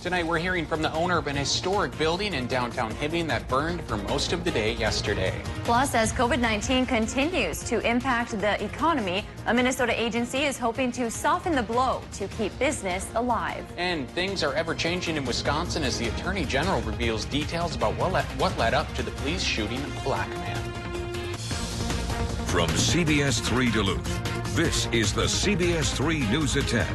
Tonight we're hearing from the owner of an historic building in downtown Hibbing that burned for most of the day yesterday. Plus, as COVID-19 continues to impact the economy, a Minnesota agency is hoping to soften the blow to keep business alive. And things are ever changing in Wisconsin as the Attorney General reveals details about what led up to the police shooting a black man. From CBS3 Duluth, this is the CBS3 News at 10.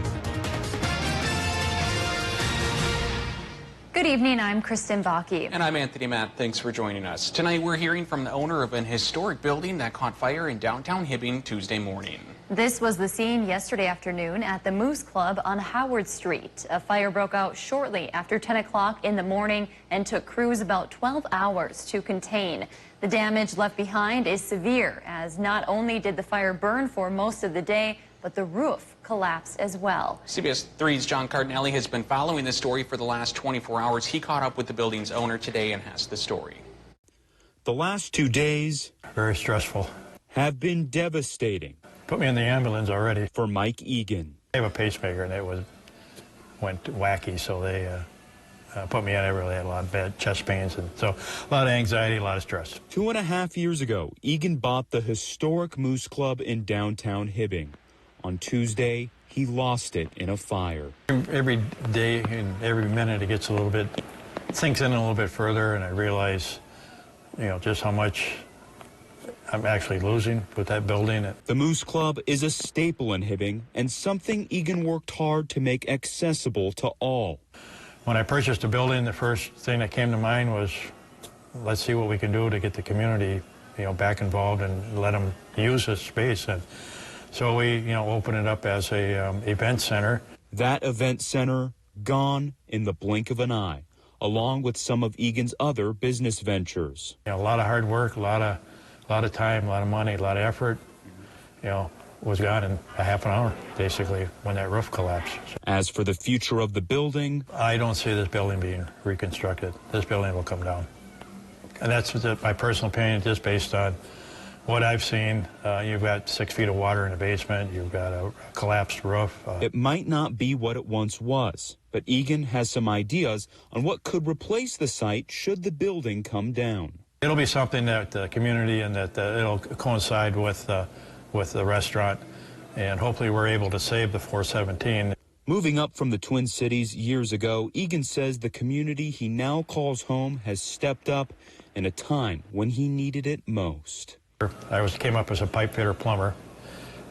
Good evening, I'm Kristen Bakke. And I'm Anthony Matt. Thanks for joining us. Tonight we're hearing from the owner of an historic building that caught fire in downtown Hibbing Tuesday morning. This was the scene yesterday afternoon at the Moose Club on Howard Street. A fire broke out shortly after 10 o'clock in the morning and took crews about 12 hours to contain. The damage left behind is severe, as not only did the fire burn for most of the day, but the roof collapsed as well. CBS 3's John Cardinelli has been following this story for the last 24 hours. He caught up with the building's owner today and has the story. The last 2 days very stressful, have been devastating. Put me in the ambulance already. For Mike Egan. I have a pacemaker and it went wacky, so they put me in. I really had a lot of bad chest pains, and so a lot of anxiety, a lot of stress. 2.5 years ago, Egan bought the historic Moose Club in downtown Hibbing. On Tuesday, he lost it in a fire. Every day and every minute it gets a little bit, sinks in a little bit further, and I realize, just how much I'm actually losing with that building. The Moose Club is a staple in Hibbing and something Egan worked hard to make accessible to all. When I purchased the building, the first thing that came to mind was, let's see what we can do to get the community, back involved and let them use this space. And so we, open it up as a event center. That event center gone in the blink of an eye, along with some of Egan's other business ventures. A lot of hard work, a lot of time, a lot of money, a lot of effort, was gone in a half an hour, basically, when that roof collapsed. As for the future of the building, I don't see this building being reconstructed. This building will come down. And that's my personal opinion, just based on what I've seen. You've got 6 feet of water in the basement. You've got a collapsed roof. It might not be what it once was, but Egan has some ideas on what could replace the site should the building come down. It'll be something that the community and that it'll coincide with the restaurant, and hopefully we're able to save the 417. Moving up from the Twin Cities years ago, Egan says the community he now calls home has stepped up in a time when he needed it most. I came up as a pipe fitter plumber,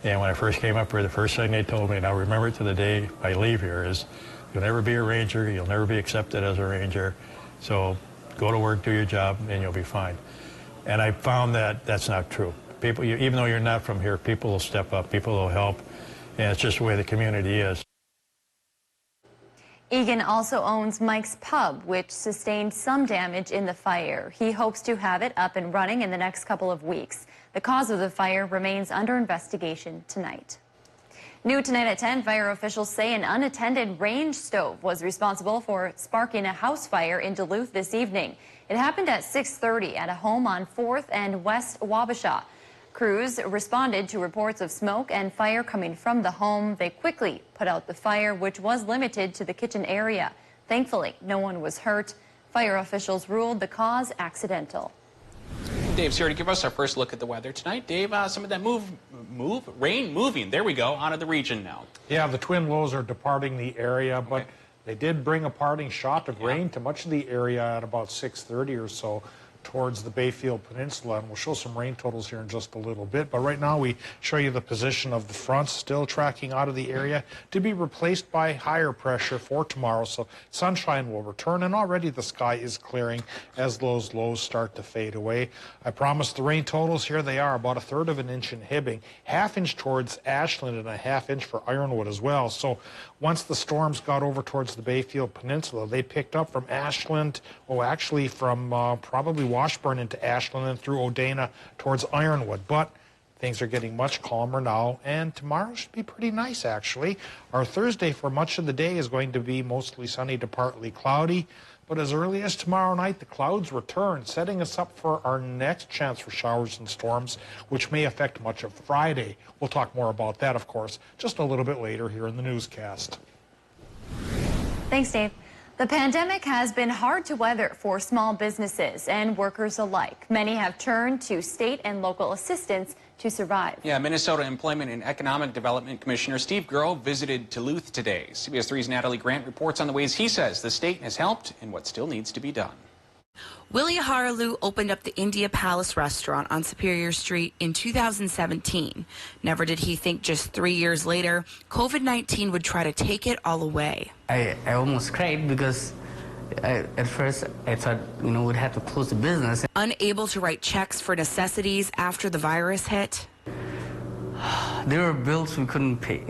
and when I first came up here, the first thing they told me, and I'll remember it to the day I leave here, is you'll never be a ranger, you'll never be accepted as a ranger, so go to work, do your job, and you'll be fine. And I found that that's not true. People, even though you're not from here, people will step up, people will help, and it's just the way the community is. Egan also owns Mike's Pub, which sustained some damage in the fire. He hopes to have it up and running in the next couple of weeks. The cause of the fire remains under investigation tonight. New tonight at 10, fire officials say an unattended range stove was responsible for sparking a house fire in Duluth this evening. It happened at 6:30 at a home on 4th and West Wabasha. Crews responded to reports of smoke and fire coming from the home. They quickly put out the fire, which was limited to the kitchen area. Thankfully, no one was hurt. Fire officials ruled the cause accidental. Dave's here to give us our first look at the weather tonight. Dave, some of that rain moving, there we go, out of the region now. Yeah, the twin lows are departing the area, but they did bring a parting shot of rain to much of the area at about 6:30 or so towards the Bayfield Peninsula, and we'll show some rain totals here in just a little bit. But right now we show you the position of the fronts still tracking out of the area to be replaced by higher pressure for tomorrow. So sunshine will return, and already the sky is clearing as those lows start to fade away. I promised the rain totals. Here they are, about 1/3 of an inch in Hibbing, 1/2 inch towards Ashland, and 1/2 inch for Ironwood as well. So once the storms got over towards the Bayfield Peninsula, they picked up from Ashland, actually from probably Washburn into Ashland and through Odana towards Ironwood. But things are getting much calmer now, and tomorrow should be pretty nice, actually. Our Thursday for much of the day is going to be mostly sunny to partly cloudy, but as early as tomorrow night, the clouds return, setting us up for our next chance for showers and storms, which may affect much of Friday. We'll talk more about that, of course, just a little bit later here in the newscast. Thanks, Dave. The pandemic has been hard to weather for small businesses and workers alike. Many have turned to state and local assistance to survive. Yeah, Minnesota Employment and Economic Development Commissioner Steve Grove visited Duluth today. CBS3's Natalie Grant reports on the ways he says the state has helped and what still needs to be done. Willie Harlou opened up the India Palace restaurant on Superior Street in 2017. Never did he think just 3 years later, COVID-19 would try to take it all away. I almost cried because at first I thought, we'd have to close the business. Unable to write checks for necessities after the virus hit. There were bills we couldn't pay.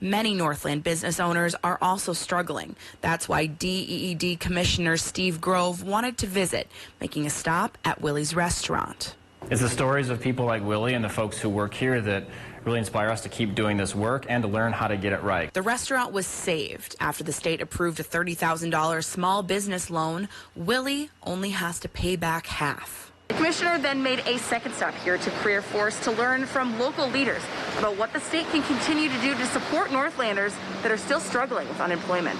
Many Northland business owners are also struggling. That's why DEED Commissioner Steve Grove wanted to visit, making a stop at Willie's restaurant. It's the stories of people like Willie and the folks who work here that really inspire us to keep doing this work and to learn how to get it right. The restaurant was saved after the state approved a $30,000 small business loan. Willie only has to pay back half. The commissioner then made a second stop here to Career Force to learn from local leaders about what the state can continue to do to support Northlanders that are still struggling with unemployment.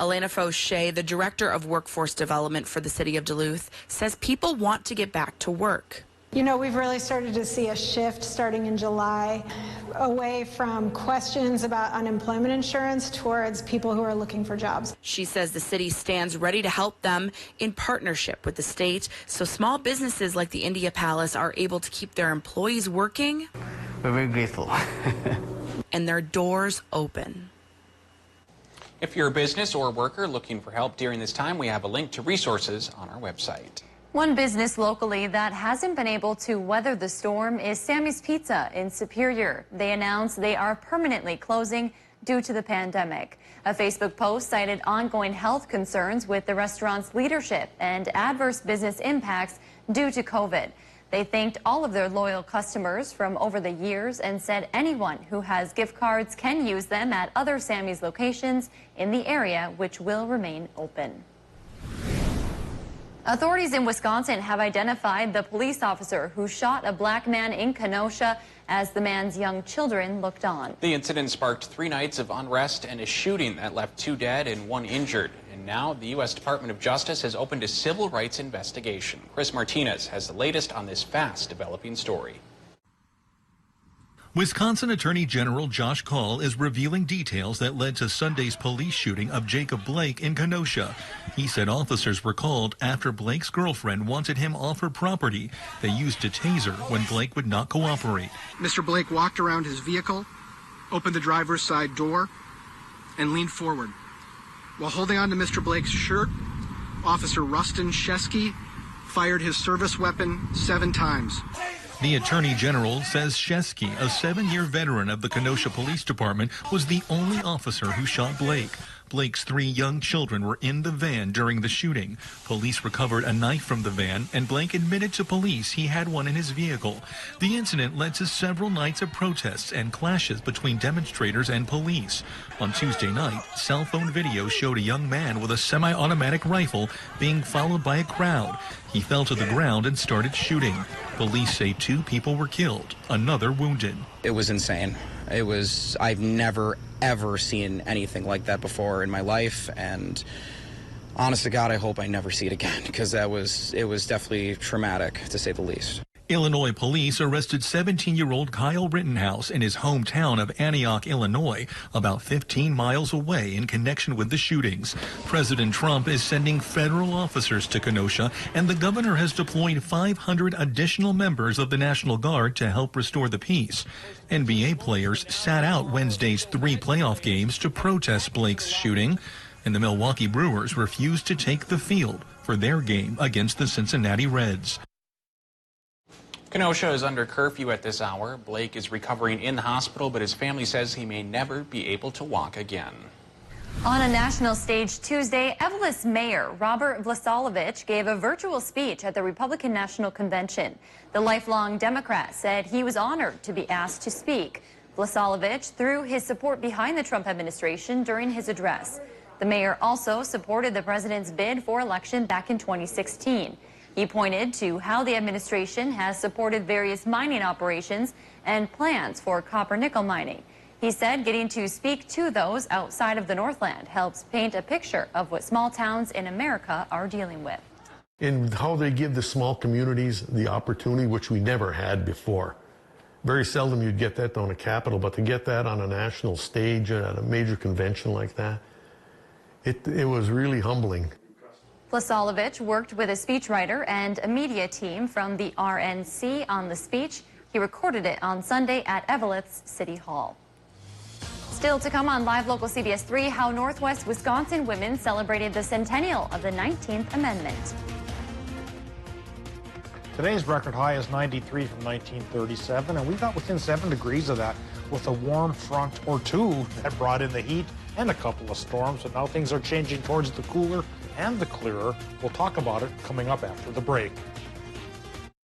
Elena Fauché, the director of workforce development for the city of Duluth, says people want to get back to work. We've really started to see a shift starting in July away from questions about unemployment insurance towards people who are looking for jobs. She says the city stands ready to help them in partnership with the state so small businesses like the India Palace are able to keep their employees working. We're very grateful. And their doors open. If you're a business or a worker looking for help during this time, we have a link to resources on our website. One business locally that hasn't been able to weather the storm is Sammy's Pizza in Superior. They announced they are permanently closing due to the pandemic. A Facebook post cited ongoing health concerns with the restaurant's leadership and adverse business impacts due to COVID. They thanked all of their loyal customers from over the years and said anyone who has gift cards can use them at other Sammy's locations in the area, which will remain open. Authorities in Wisconsin have identified the police officer who shot a black man in Kenosha as the man's young children looked on. The incident sparked 3 nights of unrest and a shooting that left 2 dead and 1 injured. And now the U.S. Department of Justice has opened a civil rights investigation. Chris Martinez has the latest on this fast developing story. Wisconsin Attorney General Josh Kaul is revealing details that led to Sunday's police shooting of Jacob Blake in Kenosha. He said officers were called after Blake's girlfriend wanted him off her property. They used a taser when Blake would not cooperate. Mr. Blake walked around his vehicle, opened the driver's side door, and leaned forward. While holding on to Mr. Blake's shirt, Officer Rustin Shesky fired his service weapon 7 times. The Attorney General says Shesky, a 7-year veteran of the Kenosha Police Department, was the only officer who shot Blake. Blake's 3 young children were in the van during the shooting. Police recovered a knife from the van, and Blake admitted to police he had one in his vehicle. The incident led to several nights of protests and clashes between demonstrators and police. On Tuesday night, cell phone video showed a young man with a semi-automatic rifle being followed by a crowd. He fell to the ground and started shooting. Police say 2 people were killed, another wounded. It was insane. I've never, ever seen anything like that before in my life, and honest to God, I hope I never see it again, because it was definitely traumatic, to say the least. Illinois police arrested 17-year-old Kyle Rittenhouse in his hometown of Antioch, Illinois, about 15 miles away in connection with the shootings. President Trump is sending federal officers to Kenosha, and the governor has deployed 500 additional members of the National Guard to help restore the peace. NBA players sat out Wednesday's 3 playoff games to protest Blake's shooting, and the Milwaukee Brewers refused to take the field for their game against the Cincinnati Reds. Kenosha is under curfew at this hour. Blake is recovering in the hospital, but his family says he may never be able to walk again. On a national stage Tuesday, Evelyn Mayor Robert Vlasolovich gave a virtual speech at the Republican National Convention. The lifelong Democrat said he was honored to be asked to speak. Vlasolovich threw his support behind the Trump administration during his address. The mayor also supported the president's bid for election back in 2016. He pointed to how the administration has supported various mining operations and plans for copper-nickel mining. He said getting to speak to those outside of the Northland helps paint a picture of what small towns in America are dealing with. And how they give the small communities the opportunity, which we never had before. Very seldom you'd get that on a capital, but to get that on a national stage at a major convention like that, it was really humbling. Plasolovich worked with a speechwriter and a media team from the RNC on the speech. He recorded it on Sunday at Eveleth's City Hall. Still to come on Live Local CBS 3, how Northwest Wisconsin women celebrated the centennial of the 19th Amendment. Today's record high is 93 from 1937, and we got within 7 degrees of that with a warm front or two that brought in the heat and a couple of storms. And now things are changing towards the cooler and the clearer. We'll talk about it coming up after the break.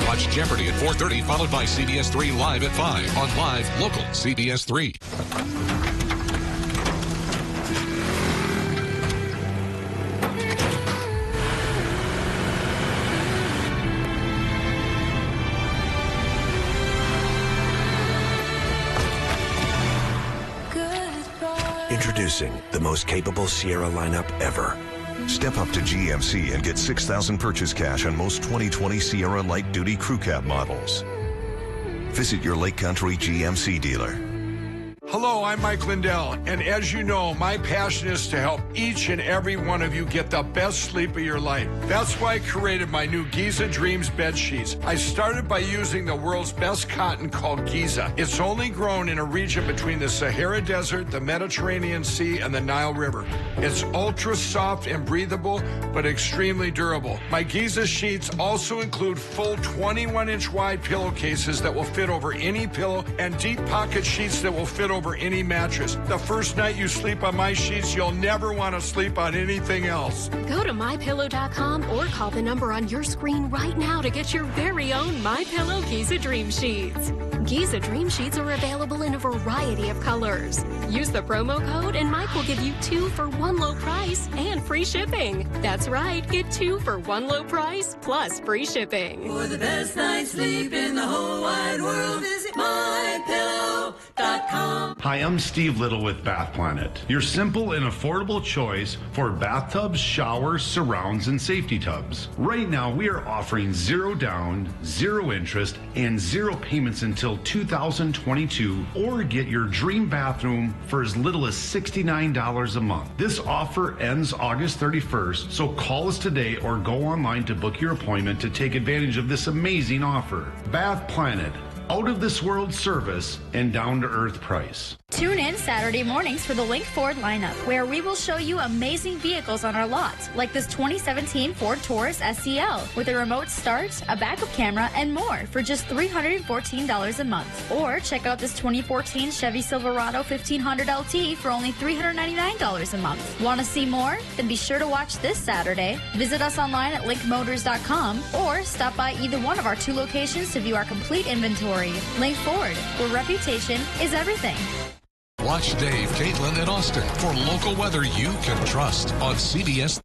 Watch Jeopardy at 4:30, followed by CBS 3 Live at 5 on Live Local CBS 3. Introducing the most capable Sierra lineup ever. Step up to GMC and get $6,000 purchase cash on most 2020 Sierra Light Duty Crew Cab models. Visit your Lake Country GMC dealer. Hello, I'm Mike Lindell, and as you know, my passion is to help each and every one of you get the best sleep of your life. That's why I created my new Giza Dreams bed sheets. I started by using the world's best cotton called Giza. It's only grown in a region between the Sahara Desert, the Mediterranean Sea, and the Nile River. It's ultra soft and breathable, but extremely durable. My Giza sheets also include full 21-inch wide pillowcases that will fit over any pillow and deep pocket sheets that will fit over any mattress. The first night you sleep on my sheets, you'll never want to sleep on anything else. Go to MyPillow.com or call the number on your screen right now to get your very own MyPillow Giza Dream Sheets. Giza Dream Sheets are available in a variety of colors. Use the promo code and Mike will give you 2 for 1 low price and free shipping. That's right, get 2 for 1 low price plus free shipping. For the best night's sleep in the whole wide world, visit MyPillow.com. Hi, I'm Steve Little with Bath Planet, your simple and affordable choice for bathtubs, showers, surrounds, and safety tubs. Right now, we are offering 0 down, 0 interest, and 0 payments until 2022, or get your dream bathroom for as little as $69 a month. This offer ends August 31st, so call us today or go online to book your appointment to take advantage of this amazing offer. Bath Planet, out of this world service and down to earth price. Tune in Saturday mornings for the Link Ford lineup, where we will show you amazing vehicles on our lot, like this 2017 Ford Taurus SEL with a remote start, a backup camera, and more for just $314 a month. Or check out this 2014 Chevy Silverado 1500 LT for only $399 a month. Want to see more? Then be sure to watch this Saturday. Visit us online at linkmotors.com or stop by either one of our 2 locations to view our complete inventory. Link Ford, where reputation is everything. Watch Dave, Caitlin, and Austin for local weather you can trust on CBS.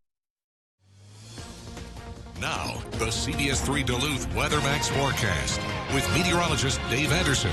Now, the CBS 3 Duluth Weather Max forecast with meteorologist Dave Anderson.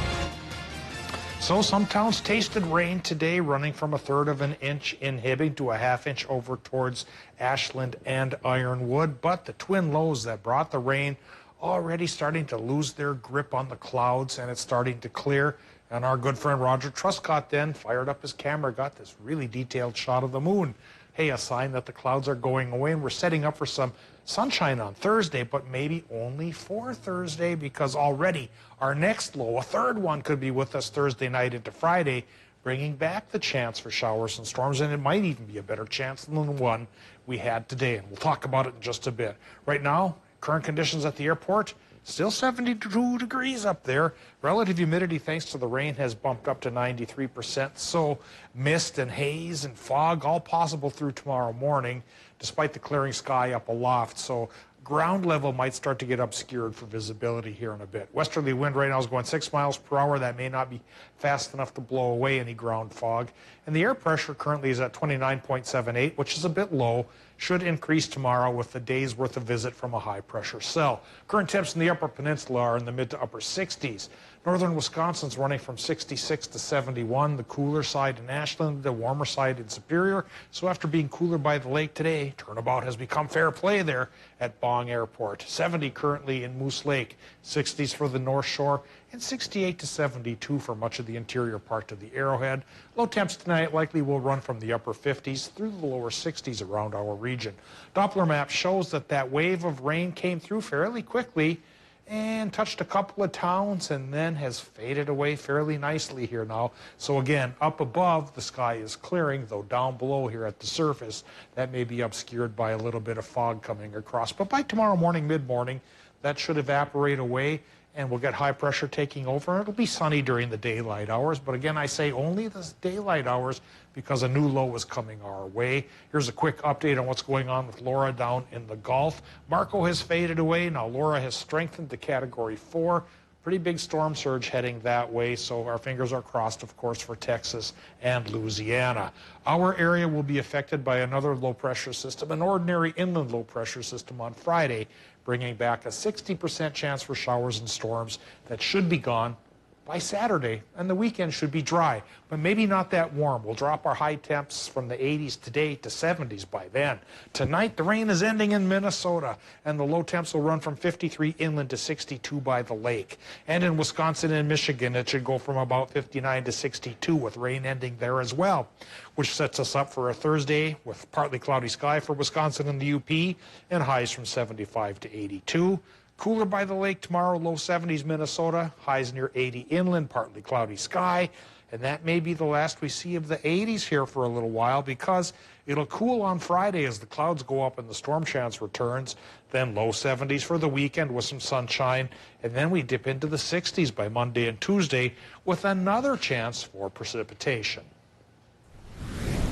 So some towns tasted rain today, running from 1/3 of an inch in Hibbing to a 1/2 inch over towards Ashland and Ironwood. But the twin lows that brought the rain already starting to lose their grip on the clouds, and it's starting to clear. And our good friend Roger Truscott then fired up his camera, got this really detailed shot of the moon. Hey, a sign that the clouds are going away, and we're setting up for some sunshine on Thursday, but maybe only for Thursday, because already our next low, a 3rd one, could be with us Thursday night into Friday, bringing back the chance for showers and storms, and it might even be a better chance than the one we had today. And we'll talk about it in just a bit. Right now, current conditions at the airport, still 72 degrees up there. Relative humidity, thanks to the rain, has bumped up to 93%. So mist and haze and fog, all possible through tomorrow morning, despite the clearing sky up aloft. So ground level might start to get obscured for visibility here in a bit. Westerly wind right now is going 6 miles per hour. That may not be fast enough to blow away any ground fog. and the air pressure currently is at 29.78, which is a bit low. Should increase tomorrow with a day's worth of visit from a high-pressure cell. Current temps in the Upper Peninsula are in the mid to upper 60s. Northern Wisconsin's running from 66 to 71, the cooler side in Ashland, the warmer side in Superior. So after being cooler by the lake today, turnabout has become fair play there at Bong Airport. 70 currently in Moose Lake, 60s for the North Shore, and 68 to 72 for much of the interior part of the Arrowhead. Low temps tonight likely will run from the upper 50s through the lower 60s around our region. Doppler map shows that wave of rain came through fairly quickly and touched a couple of towns and then has faded away fairly nicely here now. So again, up above, the sky is clearing, though down below here at the surface, that may be obscured by a little bit of fog coming across. But by tomorrow morning, mid-morning, that should evaporate away, and we'll get high pressure taking over. It'll be sunny during the daylight hours, but again, I say only the daylight hours because a new low is coming our way. Here's a quick update on what's going on with Laura down in the Gulf. Marco has faded away. Now Laura has strengthened to Category 4. Pretty big storm surge heading that way, so our fingers are crossed, of course, for Texas and Louisiana. Our area will be affected by another low-pressure system, an ordinary inland low-pressure system on Friday, bringing back a 60% chance for showers and storms that should be gone by Saturday, and the weekend should be dry, but maybe not that warm. We'll drop our high temps from the 80s today to 70s by then. Tonight, the rain is ending in Minnesota, and the low temps will run from 53 inland to 62 by the lake. And in Wisconsin and Michigan, it should go from about 59 to 62 with rain ending there as well, which sets us up for a Thursday with partly cloudy sky for Wisconsin and the UP, and highs from 75 to 82. Cooler by the lake tomorrow, low 70s Minnesota, highs near 80 inland, partly cloudy sky. And that may be the last we see of the 80s here for a little while because it'll cool on Friday as the clouds go up and the storm chance returns. Then low 70s for the weekend with some sunshine. And then we dip into the 60s by Monday and Tuesday with another chance for precipitation.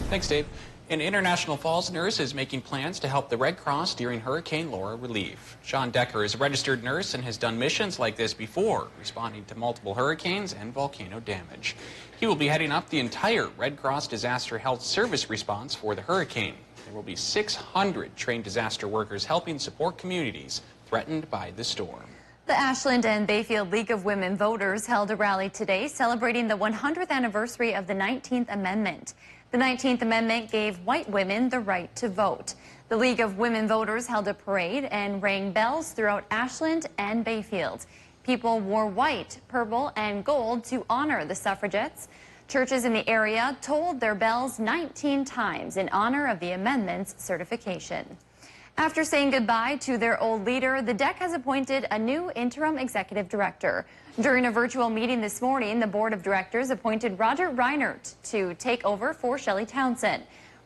Thanks, Dave. An International Falls nurse is making plans to help the Red Cross during Hurricane Laura relief. Sean Decker is a registered nurse and has done missions like this before, responding to multiple hurricanes and volcano damage. He will be heading up the entire Red Cross Disaster Health Service response for the hurricane. There will be 600 trained disaster workers helping support communities threatened by the storm. The Ashland and Bayfield League of Women Voters held a rally today celebrating the 100th anniversary of the 19th Amendment. The 19th Amendment gave white women the right to vote. The League of Women Voters held a parade and rang bells throughout Ashland and Bayfield. People wore white, purple, and gold to honor the suffragettes. Churches in the area tolled their bells 19 times in honor of the amendment's certification. After saying goodbye to their old leader, the DEC has appointed a new interim executive director. During a virtual meeting this morning, the board of directors appointed Roger Reinert to take over for Shelley Townsend.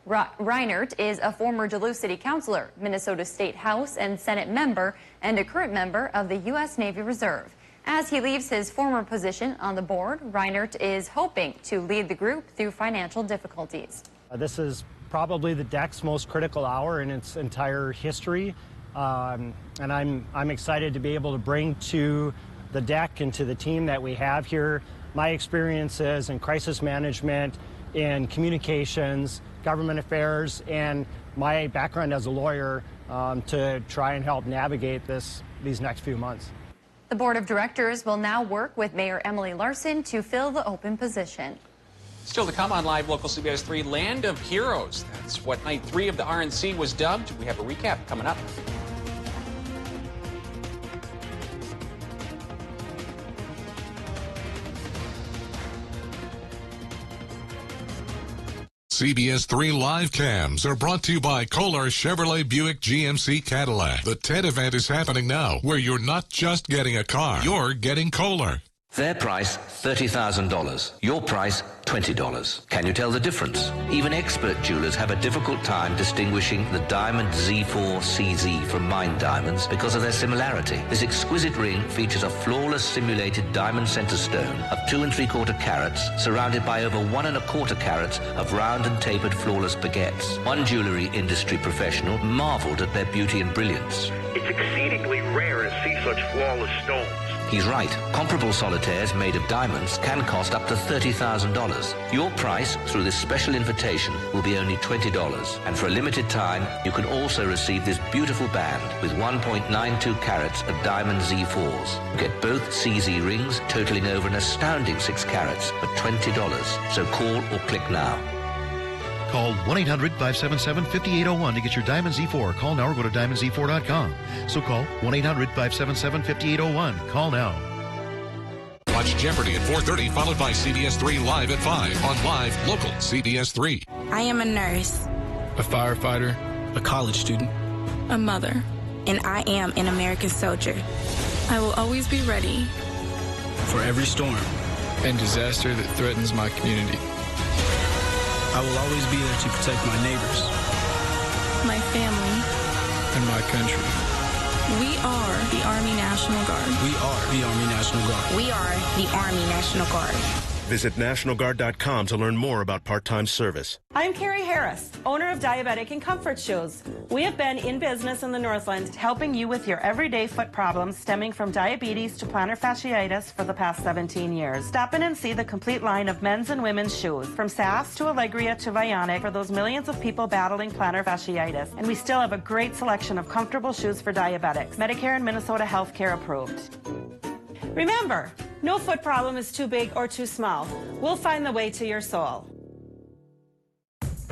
Reinert is a former Duluth City Councilor, Minnesota State House and Senate member, and a current member of the U.S. Navy Reserve. As he leaves his former position on the board, Reinert is hoping to lead the group through financial difficulties. This is probably the DEC's most critical hour in its entire history, and I'm excited to be able to bring to the DEC and to the team that we have here my experiences in crisis management, in communications, government affairs, and my background as a lawyer to try and help navigate these next few months. The board of directors will now work with Mayor Emily Larson to fill the open position. Still to come on Live Local CBS 3, Land of Heroes. That's what Night 3 of the RNC was dubbed. We have a recap coming up. CBS 3 live cams are brought to you by Kohler Chevrolet Buick GMC Cadillac. The TED event is happening now, where you're not just getting a car, you're getting Kohler. Their price, $30,000. Your price, $20. Can you tell the difference? Even expert jewelers have a difficult time distinguishing the Diamond Z4 CZ from mine diamonds because of their similarity. This exquisite ring features a flawless simulated diamond center stone of 2 3/4 carats, surrounded by over 1 1/4 carats of round and tapered flawless baguettes. One jewelry industry professional marveled at their beauty and brilliance. It's exceedingly rare to see such flawless stones. He's right. Comparable solitaires made of diamonds can cost up to $30,000. Your price through this special invitation will be only $20. And for a limited time, you can also receive this beautiful band with 1.92 carats of diamond Z4s. Get both CZ rings totaling over an astounding 6 carats for $20. So call or click now. Call 1-800-577-5801 to get your Diamond Z4. Call now or go to diamondz4.com. So call 1-800-577-5801. Call now. Watch Jeopardy! at 4:30, followed by CBS3 Live at 5 on Live Local CBS3. I am a nurse, a firefighter, a college student, a mother, and I am an American soldier. I will always be ready for every storm and disaster that threatens my community. I will always be there to protect my neighbors, my family, and my country. We are the Army National Guard. We are the Army National Guard. We are the Army National Guard. Visit nationalguard.com to learn more about part-time service. I'm Carrie Harris, owner of Diabetic and Comfort Shoes. We have been in business in the Northland, helping you with your everyday foot problems stemming from diabetes to plantar fasciitis for the past 17 years. Stop in and see the complete line of men's and women's shoes, from SAS to Allegria to Vionic, for those millions of people battling plantar fasciitis. And we still have a great selection of comfortable shoes for diabetics, Medicare and Minnesota healthcare approved. Remember, no foot problem is too big or too small. We'll find the way to your soul.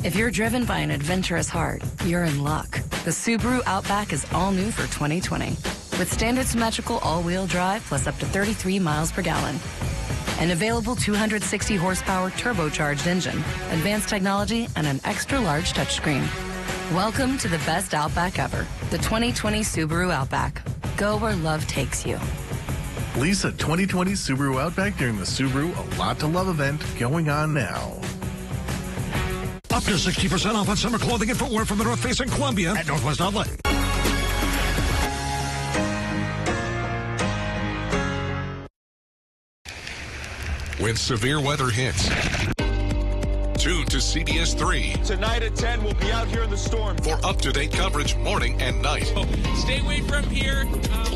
If you're driven by an adventurous heart, you're in luck. The Subaru Outback is all new for 2020. With standard symmetrical all-wheel drive plus up to 33 miles per gallon. An available 260 horsepower turbocharged engine, advanced technology, and an extra-large touchscreen. Welcome to the best Outback ever, the 2020 Subaru Outback. Go where love takes you. Lease a 2020 Subaru Outback during the Subaru A Lot to Love event going on now. Up to 60% off on summer clothing and footwear from the North Face in Columbia at Northwest Outlet. When severe weather hits, tune to CBS3. Tonight at 10, we'll be out here in the storm. For up-to-date coverage morning and night. Stay away from here.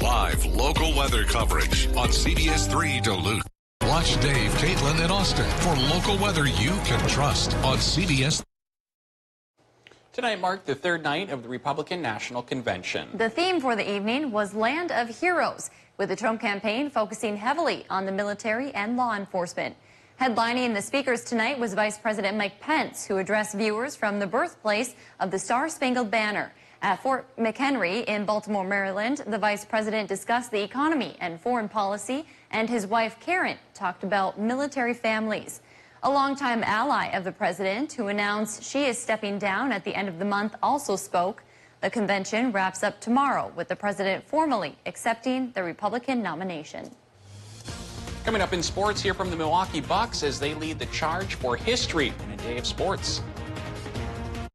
Live local weather coverage on CBS3 Duluth. Watch Dave, Caitlin, and Austin for local weather you can trust on CBS. Tonight marked the third night of the Republican National Convention. The theme for the evening was Land of Heroes, with the Trump campaign focusing heavily on the military and law enforcement. Headlining the speakers tonight was Vice President Mike Pence, who addressed viewers from the birthplace of the Star-Spangled Banner. At Fort McHenry in Baltimore, Maryland, the Vice President discussed the economy and foreign policy, and his wife, Karen, talked about military families. A longtime ally of the president, who announced she is stepping down at the end of the month, also spoke. The convention wraps up tomorrow with the president formally accepting the Republican nomination. Coming up in sports, hear from the Milwaukee Bucks as they lead the charge for history in a day of sports.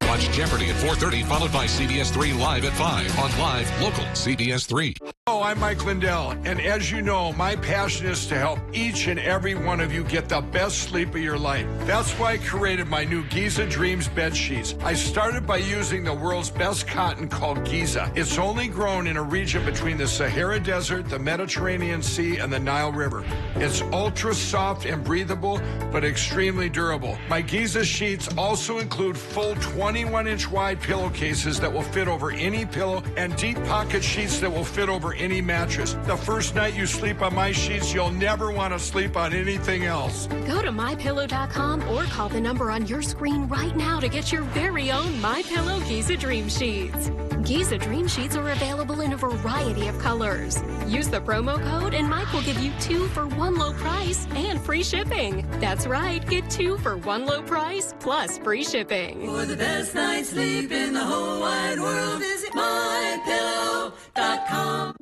Watch Jeopardy! at 4:30, followed by CBS3 Live at 5 on Live Local CBS3. Hello, I'm Mike Lindell, and as you know, my passion is to help each and every one of you get the best sleep of your life. That's why I created my new Giza Dreams bed sheets. I started by using the world's best cotton called Giza. It's only grown in a region between the Sahara Desert, the Mediterranean Sea, and the Nile River. It's ultra soft and breathable, but extremely durable. My Giza sheets also include full 21-inch wide pillowcases that will fit over any pillow and deep pocket sheets that will fit over any mattress. The first night you sleep on my sheets, you'll never want to sleep on anything else. Go to MyPillow.com or call the number on your screen right now to get your very own MyPillow Giza Dream Sheets. Giza Dream Sheets are available in a variety of colors. Use the promo code and Mike will give you 2 for 1 low price and free shipping. That's right, get 2 for 1 low price plus free shipping. For the best night's sleep in the whole wide world, visit MyPillow.com.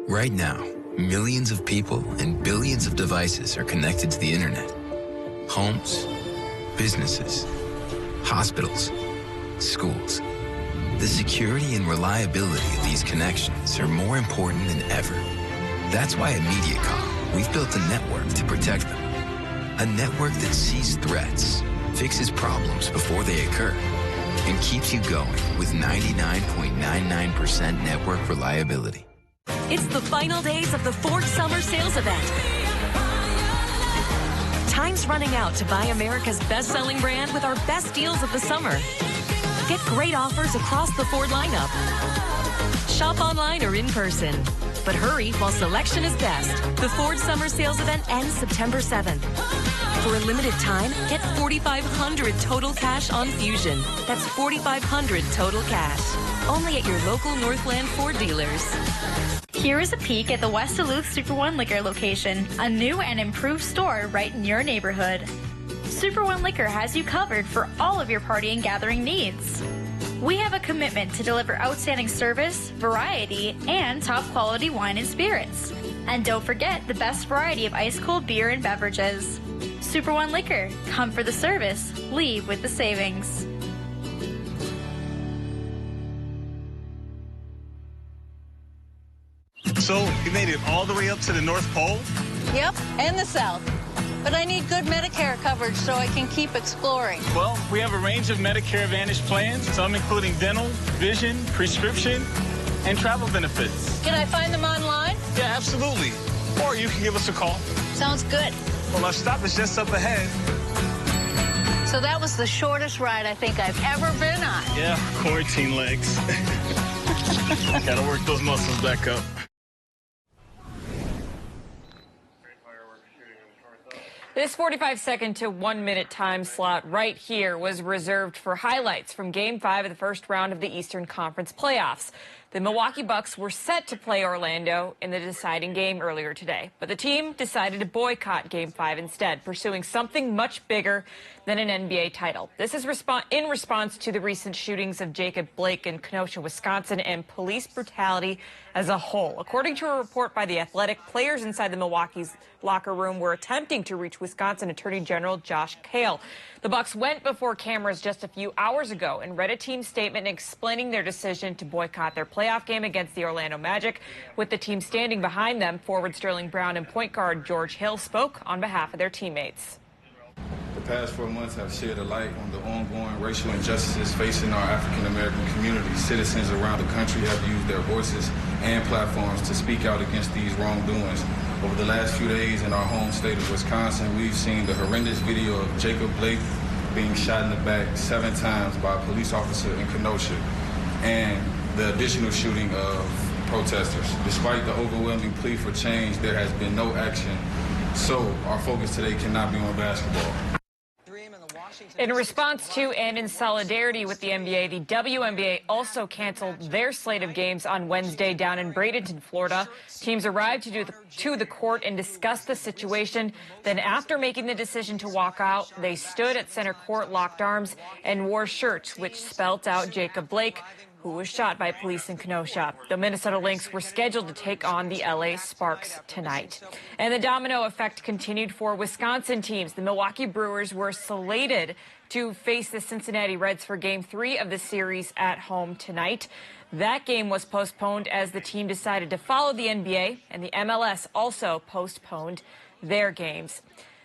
Right now, millions of people and billions of devices are connected to the internet. Homes, businesses, hospitals, schools. The security and reliability of these connections are more important than ever. That's why at MediaCom, we've built a network to protect them. A network that sees threats, fixes problems before they occur, and keeps you going with 99.99% network reliability. It's the final days of the Ford Summer Sales Event. Time's running out to buy America's best-selling brand with our best deals of the summer. Get great offers across the Ford lineup. Shop online or in person. But hurry while selection is best. The Ford Summer Sales Event ends September 7th. For a limited time, get $4,500 total cash on Fusion. That's $4,500 total cash. Only at your local Northland Ford dealers. Here is a peek at the West Duluth Super One Liquor location, a new and improved store right in your neighborhood. Super One Liquor has you covered for all of your party and gathering needs. We have a commitment to deliver outstanding service, variety, and top quality wine and spirits. And don't forget the best variety of ice-cold beer and beverages. Super One Liquor, come for the service, leave with the savings. So, you made it all the way up to the North Pole? Yep, and the South. But I need good Medicare coverage so I can keep exploring. Well, we have a range of Medicare Advantage plans, some including dental, vision, prescription, and travel benefits. Can I find them online? Yeah, absolutely. Or you can give us a call. Sounds good. Well, our stop is just up ahead. So that was the shortest ride I think I've ever been on. Yeah, quarantine legs. Gotta work those muscles back up. This 45-second to 1-minute time slot right here was reserved for highlights from Game 5 of the first round of the Eastern Conference playoffs. The Milwaukee Bucks were set to play Orlando in the deciding game earlier today, but the team decided to boycott Game 5 instead, pursuing something much bigger than an NBA title. This is in response to the recent shootings of Jacob Blake in Kenosha, Wisconsin, and police brutality as a whole. According to a report by The Athletic, players inside the Milwaukee's locker room were attempting to reach Wisconsin Attorney General Josh Kale. The Bucks went before cameras just a few hours ago and read a team statement explaining their decision to boycott their playoff game against the Orlando Magic. With the team standing behind them, forward Sterling Brown and point guard George Hill spoke on behalf of their teammates. The past 4 months have shed a light on the ongoing racial injustices facing our African-American community. Citizens around the country have used their voices and platforms to speak out against these wrongdoings. Over the last few days in our home state of Wisconsin, we've seen the horrendous video of Jacob Blake being shot in the back 7 times by a police officer in Kenosha, and the additional shooting of protesters. Despite the overwhelming plea for change, there has been no action. So our focus today cannot be on basketball. In response to and in solidarity with the NBA, the WNBA also canceled their slate of games on Wednesday down in Bradenton, Florida. Teams arrived to the court and discussed the situation. Then after making the decision to walk out, they stood at center court, locked arms, and wore shirts which spelt out Jacob Blake, who was shot by police in Kenosha. The Minnesota Lynx were scheduled to take on the LA Sparks tonight. And the domino effect continued for Wisconsin teams. The Milwaukee Brewers were slated to face the Cincinnati Reds for Game 3 of the series at home tonight. That game was postponed as the team decided to follow the NBA, and the MLS also postponed their games.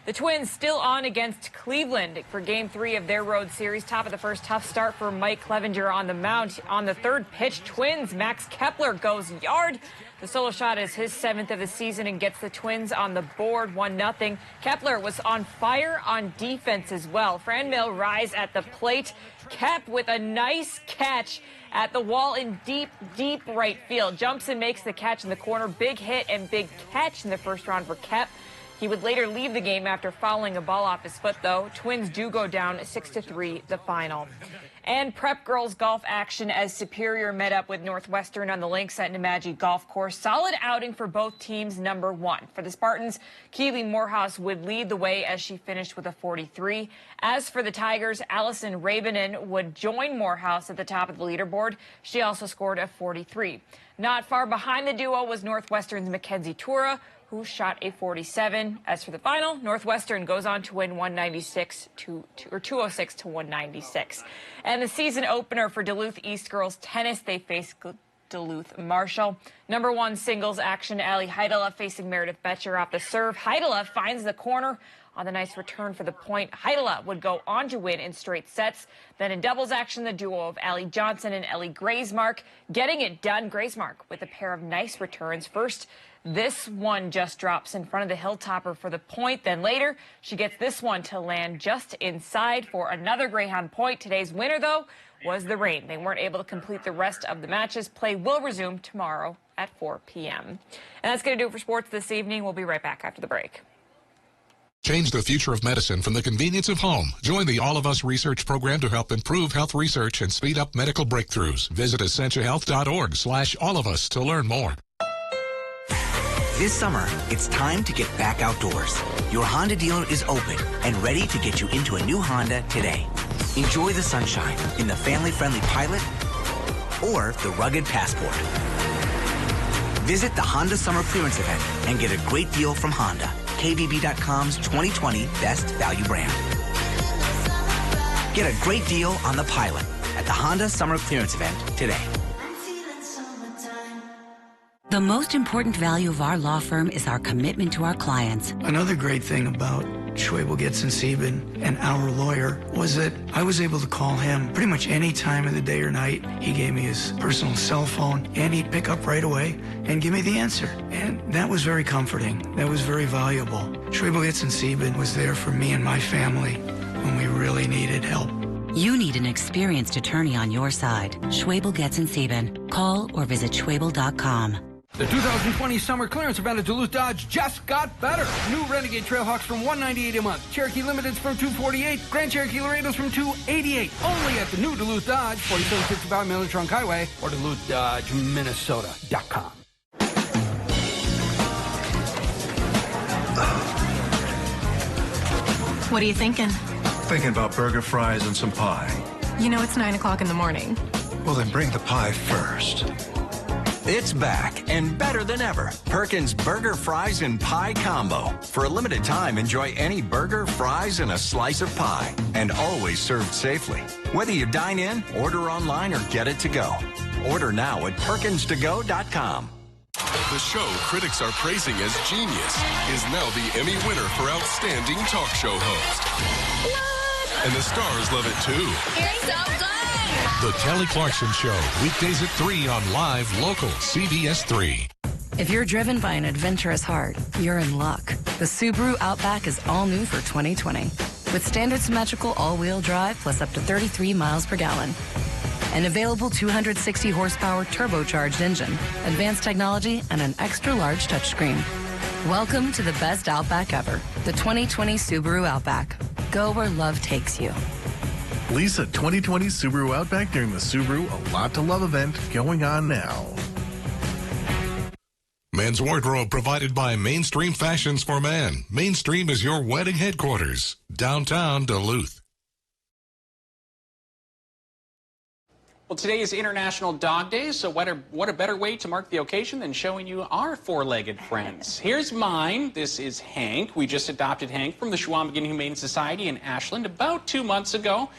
The Twins still on against Cleveland for Game 3 of their road series. Top of the first, tough start for Mike Clevenger on the mound. On the third pitch, Twins' Max Kepler goes yard. The solo shot is his 7th of the season and gets the Twins on the board 1-0. Kepler was on fire on defense as well. Franmil Rise at the plate. Kep with a nice catch at the wall in deep, deep right field. Jumps and makes the catch in the corner. Big hit and big catch in the first round for Kep. He would later leave the game after fouling a ball off his foot, though. Twins do go down 6-3 the final. And prep girls golf action as Superior met up with Northwestern on the links at Nemadji Golf Course. Solid outing for both teams, number 1. For the Spartans, Keely Morehouse would lead the way as she finished with a 43. As for the Tigers, Allison Rabenin would join Morehouse at the top of the leaderboard. She also scored a 43. Not far behind the duo was Northwestern's Mackenzie Tura, who shot a 47. As for the final, Northwestern goes on to win 206 to 196. And the season opener for Duluth East girls tennis, they face Duluth Marshall. Number 1 singles action, Allie Heidela facing Meredith Betcher off the serve. Heidela finds the corner On the nice return for the point, Heidela would go on to win in straight sets. Then in doubles action, the duo of Allie Johnson and Ellie Graysmark getting it done. Graysmark with a pair of nice returns. First, this one just drops in front of the Hilltopper for the point. Then later, she gets this one to land just inside for another Greyhound point. Today's winner, though, was the rain. They weren't able to complete the rest of the matches. Play will resume tomorrow at 4 p.m. And that's going to do it for sports this evening. We'll be right back after the break. Change the future of medicine from the convenience of home. Join the All of Us research program to help improve health research and speed up medical breakthroughs. Visit essentialhealth.org/allofus to learn more. This summer, it's time to get back outdoors. Your Honda dealer is open and ready to get you into a new Honda today. Enjoy the sunshine in the family-friendly Pilot or the rugged Passport. Visit the Honda Summer Clearance Event and get a great deal from Honda, KBB.com's 2020 Best Value Brand. Get a great deal on the Pilot at the Honda Summer Clearance Event today. The most important value of our law firm is our commitment to our clients. Another great thing about Schwebel, Getz & Sieben and our lawyer was that I was able to call him pretty much any time of the day or night. He gave me his personal cell phone, and he'd pick up right away and give me the answer. And that was very comforting. That was very valuable. Schwebel, Getz & Sieben was there for me and my family when we really needed help. You need an experienced attorney on your side. Schwebel, Getz & Sieben. Call or visit schwebel.com. The 2020 summer clearance event at Duluth Dodge just got better. New Renegade Trailhawks from $198 a month. Cherokee Limiteds from $248. Grand Cherokee Laredos from $288. Only at the new Duluth Dodge, 4755 Miller Trunk Highway, or DuluthDodgeMinnesota.com. What are you thinking? Thinking about burger, fries, and some pie. You know it's 9 o'clock in the morning. Well, then bring the pie first. It's back and better than ever. Perkins Burger, Fries, and Pie Combo. For a limited time, enjoy any burger, fries, and a slice of pie. And always served safely. Whether you dine in, order online, or get it to go. Order now at perkinstogo.com. The show critics are praising as genius is now the Emmy winner for Outstanding Talk Show Host. What? And the stars love it too. You're so good. The Kelly Clarkson Show, weekdays at 3 on live local CBS3. If you're driven by an adventurous heart, you're in luck. The Subaru Outback is all new for 2020. With standard symmetrical all-wheel drive plus up to 33 miles per gallon. An available 260 horsepower turbocharged engine, advanced technology, and an extra-large touchscreen. Welcome to the best Outback ever, the 2020 Subaru Outback. Go where love takes you. Lease a 2020 Subaru Outback during the Subaru A Lot to Love event going on now. Men's wardrobe provided by Mainstream Fashions for Men. Mainstream is your wedding headquarters. Downtown Duluth. Well, today is International Dog Day, so what a better way to mark the occasion than showing you our four-legged friends. Here's mine. This is Hank. We just adopted Hank from the Chequamegon Humane Society in Ashland about 2 months ago.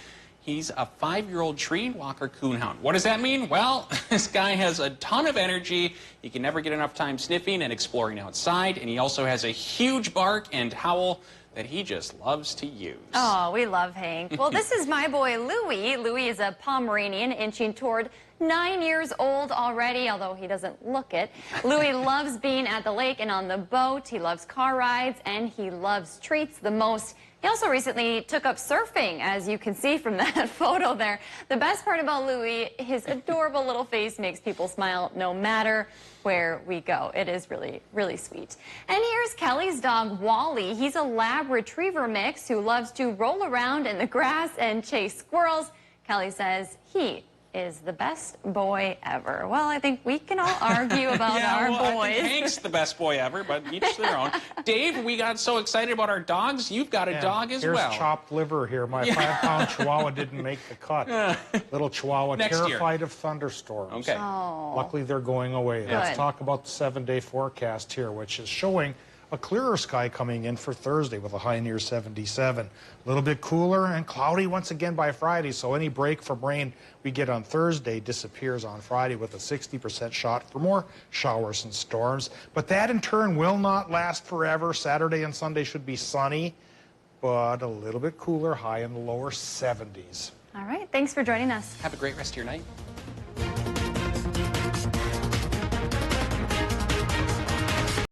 He's a 5-year-old tree walker coonhound. What does that mean? Well, this guy has a ton of energy. He can never get enough time sniffing and exploring outside, and he also has a huge bark and howl that he just loves to use. Oh, we love Hank. Well, this is my boy, Louie. Louie is a Pomeranian inching toward 9 years old already, although he doesn't look it. Louie loves being at the lake and on the boat. He loves car rides, and he loves treats the most. He also recently took up surfing, as you can see from that photo there. The best part about Louie, his adorable little face makes people smile no matter where we go. It is really, really sweet. And here's Kelly's dog, Wally. He's a Lab Retriever mix who loves to roll around in the grass and chase squirrels. Kelly says he is the best boy ever. Well, I think we can all argue about our boys. I think Hank's the best boy ever, but each their own. Dave, we got so excited about our dogs. You've got a dog as well. Here's chopped liver here. My 5-pound Chihuahua didn't make the cut. Little Chihuahua, terrified of thunderstorms. Okay. Oh. Luckily, they're going away. Good. Let's talk about the 7-day forecast here, which is showing a clearer sky coming in for Thursday with a high near 77. A little bit cooler and cloudy once again by Friday, so any break from rain we get on Thursday disappears on Friday with a 60% shot for more showers and storms. But that in turn will not last forever. Saturday and Sunday should be sunny. but a little bit cooler, high in the lower 70s. All right, thanks for joining us. Have a great rest of your night.